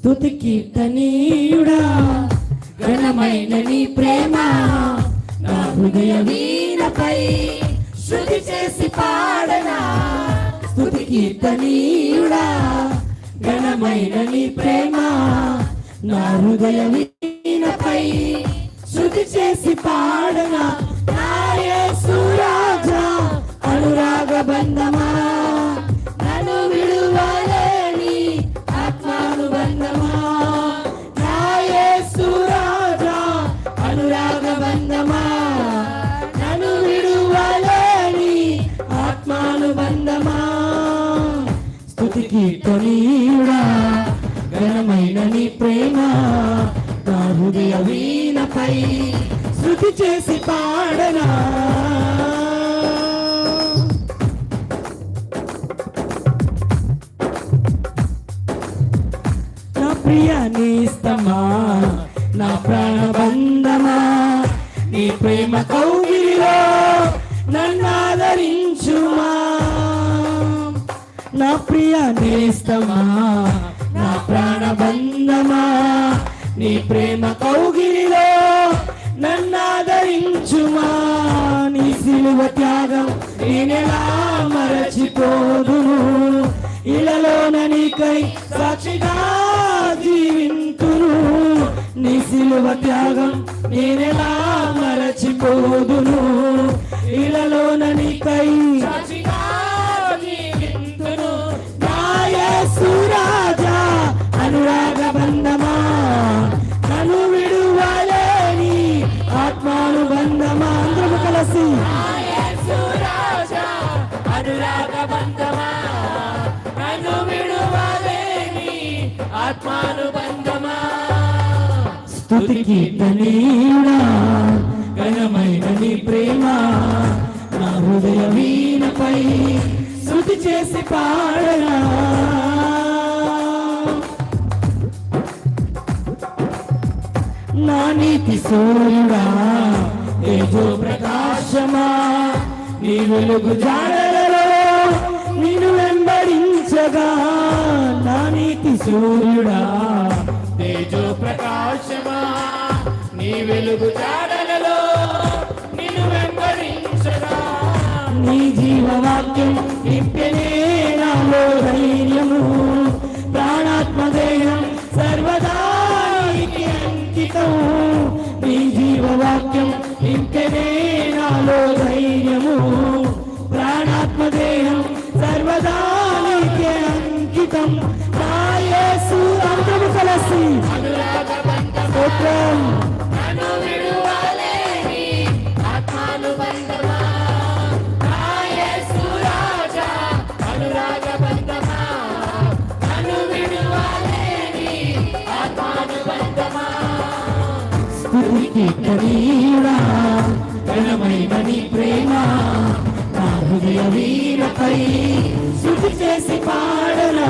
స్తుతి కీర్తనీయుడా ఘనమైన నీ ప్రేమ నా హృదయ వీణపై శృతి చేసి పాడనా స్తుతి కీర్తనీయుడా ఘనమైన నీ ప్రేమ నా హృదయ వీణపై శృతి చేసి పాడనా నా యేసు రాజా అనురాగ బంధమా నన్ను విడువలేని ఆత్మానుబంధమా నా యేసు రాజా అనురాగ బంధమా నన్ను విడువలేని ఆత్మానుబంధమా స్తుతి కీర్తనీయుడా ఘనమైన నీ ప్రేమ నా హృదయ వీణపై శృతి చేసి పాడనా నా ప్రియ నేస్తమా నా ప్రాణబంధమా నీ ప్రేమ కౌగిలిలో నన్ను ఆదరించుమా నా ప్రియ నేస్తమా నా ప్రాణబంధమా నీ ప్రేమ కౌగిలిలో నన్ను ఆదరించుమా నీ సిలువ త్యాగం నేనెలా మరచిపోదును ఇలలోన నీకై సాక్షిగా జీవింతును నీ సిలువ త్యాగం నేనెలా మరచిపోదును ఇలలోన నీకై సాక్షిగా జీవింతును నా యేసు రాజా అనురాగ బంధమా నన్ను విడువలేని ఆత్మానుబంధమా అందరము కలిసి అనురాగ బంధమా నన్ను విడువలేని ఆత్మానుబంధమా స్తుతి కీర్తనీయుడా ఘనమైన నీ ప్రేమ నా హృదయ వీణపై శృతి చేసి పాడనా నా నీతి సూర్యుడా తేజో ప్రకాశమా నీ వెలుగు జాడలలో నిన్ను వెంబడించగా నా నీతి సూర్యుడా తేజో ప్రకాశమా నీ వెలుగు జాడలలో నిన్ను వెంబడించగా నీ జీవవాక్యం నింపెనే నాలో ధైర్యము ప్రాణాత్మదేహం సర్వదా నీ జీవవాక్యం నింపెనే నాలో ధైర్యము ప్రాణాత్మదేహం సర్వదా నీకే అంకితం నా యేసు అందరూ కలిసి స్తోత్రం నన్ను విడువలేని ఆత్మానుబంధమా నా యేసు రాజా అనురాగ బంధమా నన్ను విడువలేని ఆత్మానుబంధమా స్తుతి కీర్తనీయుడా ఘనమైన నీ ప్రేమ నా హృదయ వీణపై శృతి చేసి పాడనా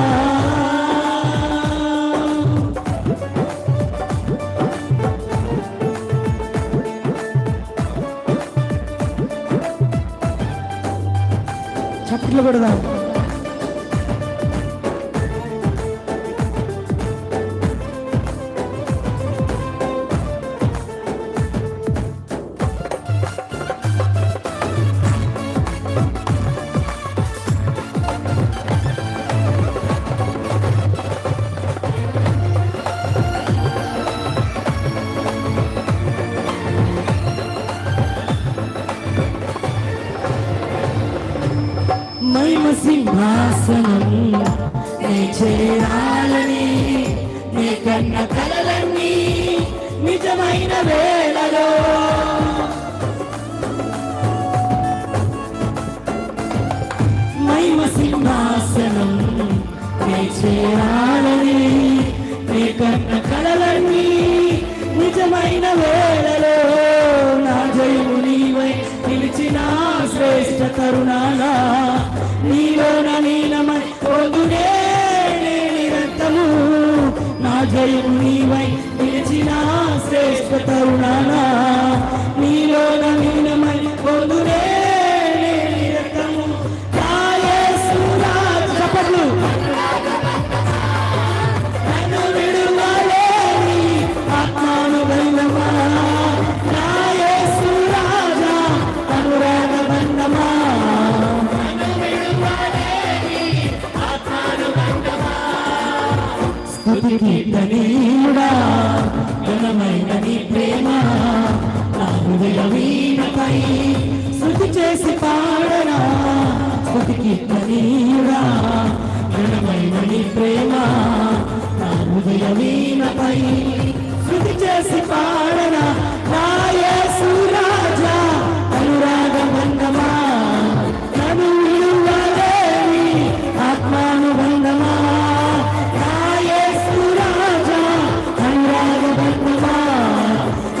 చప్పట్లు కొడదాం మహిమ సింహాసనం నీ చేరాలని నీ కన్న కలలన్నీ నిజమైన వేళలో మహిమ సింహాసనం నీ చేరాలని నీ కన్న కలలన్నీ నిజమైన వేళలో నా జయము నీవై నిలిచిన శ్రేష్ఠ తరుణాలా నీలోన లీనమై పొందునే నిరంతము నా జయము నీవై నిలిచిన శ్రేష్ఠ తరుణాలా నీలోన లీనమై పొందునే నిరంతము నా యేసు రాజా చప్పట్లు నన్ను విడువ స్తుతి కీర్తనీయుడా ఘనమైన నీ ప్రేమ నా హృదయ వీణపై స్తుతి చేసి పాడనా స్తుతి కీర్తనీయుడా ఘనమైన నీ ప్రేమ నా హృదయ వీణపై స్తుతి చేసి పాడనా నా యేసు రాజా అనురాగ బంధమా నన్ను విడువలేని ఆత్మానుబంధమా నా యేసు రాజా అనురాగ బంధమా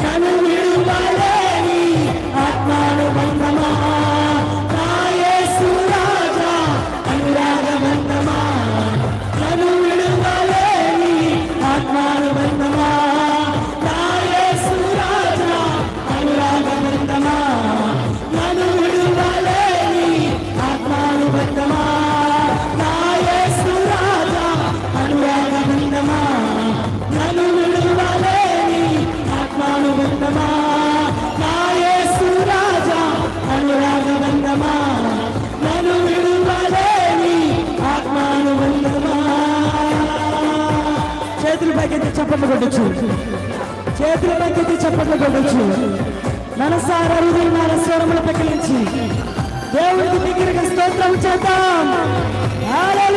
నన్ను విడువలేని ఆత్మానుబంధమా నా యేసు రాజా అనురాగ బంధమా నన్ను విడువలేని ఆత్మానుబంధమా నా యేసు రాజా అనురాగ బంధమా నన్ను విడువలేని ఆత్మానుబంధమా నా యేసు రాజా అనురాగ బంధమా నన్ను విడువలేని ఆత్మానుబంధమా నా యేసు రాజా అనురాగ బంధమా నన్ను విడువలేని ఆత్మానుబంధమా. చేతులు పైకెత్తి చప్పట్లు కొట్టచ్చు, చేతులు పైకెత్తి చప్పట్లు కొట్టచ్చు. మనసారా హృదయాల స్వరములు పెకిలించి దేవుడికి దగ్గరగా స్తోత్రం చేద్దాం. హల్లెలూయా.